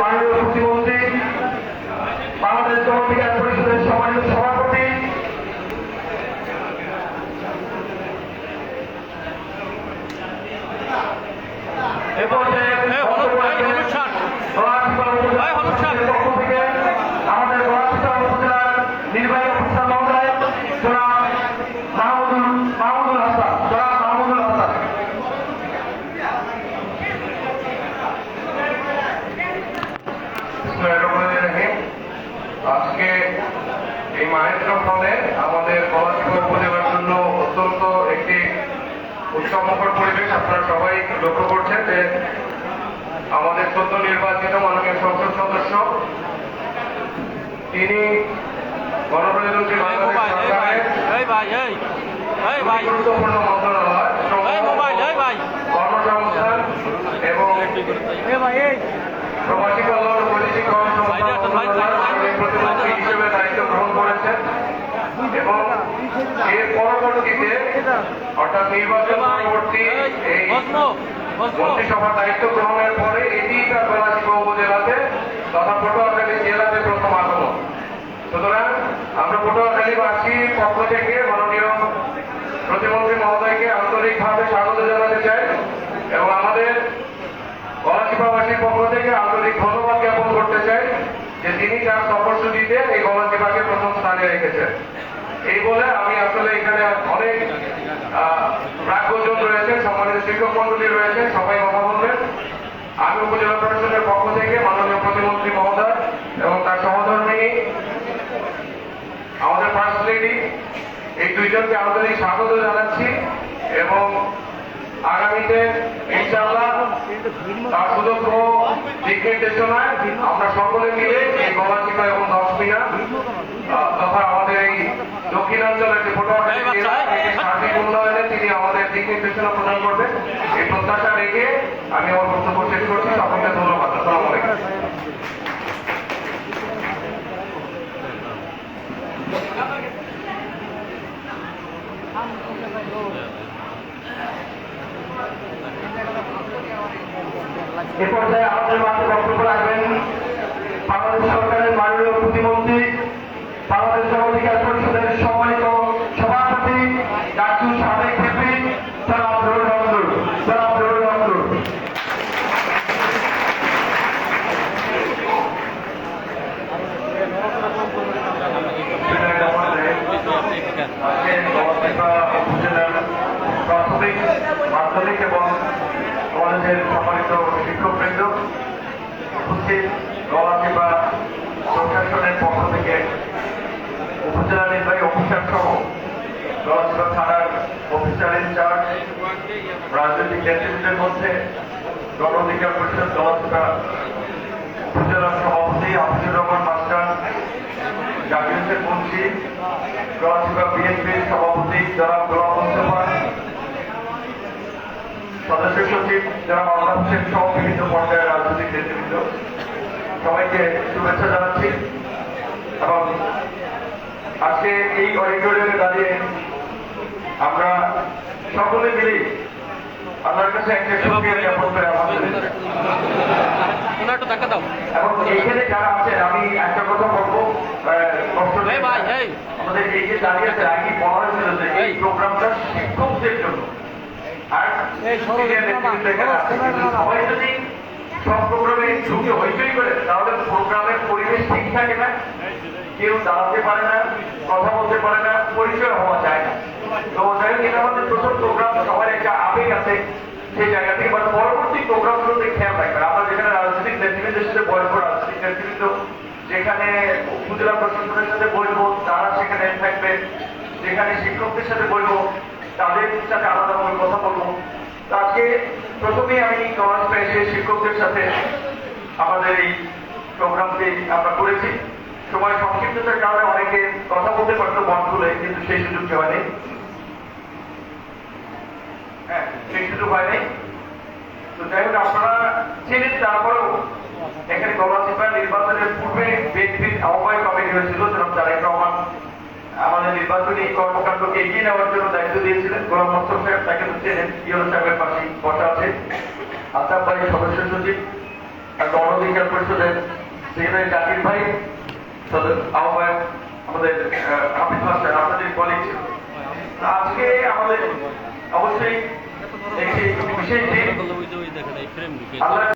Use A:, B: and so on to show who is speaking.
A: মাননীয় প্রতিমন্ত্রী, বাংলাদেশ গণঅধিকার পরিষদের সম্মানিত সভাপতি, পক্ষ থেকে আমাদের গলাচিপা উপজেলার নির্বাহী অফিসার মহোদয় জনাব মাহমুদুল হাসান। আজকে এই মাহেন্দ্র ফলে আমাদের গলাচিপা উপজেলার জন্য অত্যন্ত একটি উৎসবমুখর পরিবেশ। আপনারা সবাই লক্ষ্য করছেন যে আমাদের সদ্য নির্বাচিত মাননীয় সংসদ সদস্য তিনি গণপ্রজাতন্ত্রী বাংলাদেশ সরকারের গুরুত্বপূর্ণ মন্ত্রণালয় কর্মসংস্থান এবং প্রবাসী কল্যাণ ও বৈদেশিক প্রতিমন্ত্রী হিসেবে দায়িত্ব গ্রহণ করেছেন এবং এর পরবর্তীতে অর্থাৎ নির্বাচন পরবর্তী এই মন্ত্রিসভার দায়িত্ব গ্রহণের পরে এটি তার গলাচিপা উপজেলাতে তথা পটুয়াখালী জেলাতে প্রথম আগমন। সুতরাং আমরা পটুয়াখালীবাসীর পক্ষ থেকে মাননীয় প্রতিমন্ত্রী মহোদয়কে আন্তরিকভাবে স্বাগত জানাতে চাই এবং আমাদের গলাচিপাবাসীর পক্ষ থেকে আন্তরিক ধন্যবাদ জ্ঞাপন করতে চাই যে তিনি তার সফরসূচিতে এই গলাচিপাকে প্রথম স্থানে রেখেছেন। এই বলে আমি আসলে এখানে অনেক প্রাজ্ঞজন রয়েছেন, সম্মানিত শিক্ষক মন্ডলী রয়েছেন, সবাই কথা বলবেন। আমি উপজেলা প্রশাসনের পক্ষ থেকে মাননীয় প্রতিমন্ত্রী মহোদয় এবং তার সহধর্মিনী আমাদের ফার্স্ট লেডি এই দুইজনকে আন্তরিক স্বাগত জানাচ্ছি এবং আগামীতে ইনশাআল্লাহ তার সুদক্ষ দিক নির্দেশনায় আমরা সকলে মিলে এই গলাচিপা এবং দশমিনা তথা আমাদের এই দক্ষিণাঞ্চলের যে পটুয়াখালী জেলা সার্বিক উন্নয়নে তিনি আমাদের দিক নির্দেশনা প্রদান করবেন এই প্রত্যাশা রেখে আমি আমার বক্তব্য শেষ করছি। সকলকে ধন্যবাদ। আসসালামু আলাইকুম। এ পর্যায়ে আমাদের মাঝে বক্তব্য রাখবেন বাংলাদেশ সরকারের মাননীয় প্রতিমন্ত্রী, বাংলাদেশ গণঅধিকার পরিষদের সম্মানিত সভাপতি ডাক্তার সাবেক ভিপি জনাব নুরুল হক নূর। উপজেলার প্রাথমিক, মাধ্যমিক এবং কলেজের সম্মানিত শিক্ষকবৃন্দ, উপস্থিত গলাচিপা প্রশাসনের পক্ষ থেকে উপজেলা নির্বাহী অফিসার সহ গলাচিপা থানার অফিসার ইনচার্জ, রাজনৈতিক নেতৃত্বের মধ্যে গণ অধিকার পরিষদ গলাচিপা উপজেলার সভাপতি হাফিজুর রহমান মাস্টার, জাকির মুন্সি, গলাচিপা বিএনপির সভাপতি জনাব গোলাম মুস্তফা, সদস্য সচিব যারা আল্লাহ হোসেন সহ বিভিন্ন পর্যায়ের রাজনৈতিক নেতৃবৃন্দ, সবাইকে শুভেচ্ছা জানাচ্ছি এবং আজকে এই অডিটোরিয়ামে দাঁড়িয়ে আমরা সকলে মিলে আপনার কাছে একটা শুকরিয়া জ্ঞাপন করে এবং এইখানে যারা আছেন আমি একটা কথা বলবো, আমাদের এই যে দাঁড়িয়ে আছে আগে বলা হয়েছিল যে এই প্রোগ্রামটা শিক্ষকদের জন্য, আর সবাই যদি সব প্রোগ্রামে ঢুকে হইচই করে তাহলে প্রোগ্রামের পরিবেশ ঠিক থাকে না, কেউ দাঁড়াতে পারে না, কথা বলতে পারে না, পরিচয় হওয়া যায় না। তো যাই হোক, এটা আমাদের প্রথম প্রোগ্রাম, সবার একটা আবেগ আছে সেই জায়গা থেকে, বাট পরবর্তী প্রোগ্রামগুলোতে খেয়াল রাখবেন। আমরা যেখানে রাজনৈতিক নেতৃবৃন্দের সাথে বসবো, রাজনৈতিক নেতৃবৃন্দ যেখানে উপজেলা প্রশাসনের সাথে বসবো তারা সেখানে থাকবে, যেখানে শিক্ষকদের সাথে বসবো তাদের সাথে আলাদাভাবে কথা বলবো। তো আজকে প্রথমেই আমি গলাচিপা এসে শিক্ষকদের সাথে আমাদের এই প্রোগ্রামটি আমরা করেছি। সময় সংক্ষিপ্ততার কারণে অনেকে কথা বলতে পারতো মন খুলে, কিন্তু সেই সুযোগ হয়নি। সেই সুযোগ হয়নি। তো যাই হোক, আপনারা ছিলেন, তারপরেও এখানে গলাচিপা নির্বাচনের পূর্বে বিএনপির আহ্বায়ক কমিটি হয়েছিল, জনাব তারেক রহমান আমাদের নির্বাচনী কর্মকাণ্ডকে এগিয়ে নেওয়ার জন্য দায়িত্ব দিয়েছিলেন। গোলাম মোস্তফা সাহেব তাকে তো চেনেন, ইউরো সাহেবের পাশে বসা আছে। আসাম বাড়ির সদস্য সচিব, গণ অধিকার পরিষদের
B: সেক্রেটারি জাকির ভাই, আহ্বায়ক আমাদের হাফিজ মাস্টার, আপনাদের কলিগ ছিল। আজকে আমাদের অবশ্যই একটি বিশেষ দিন। আল্লাহ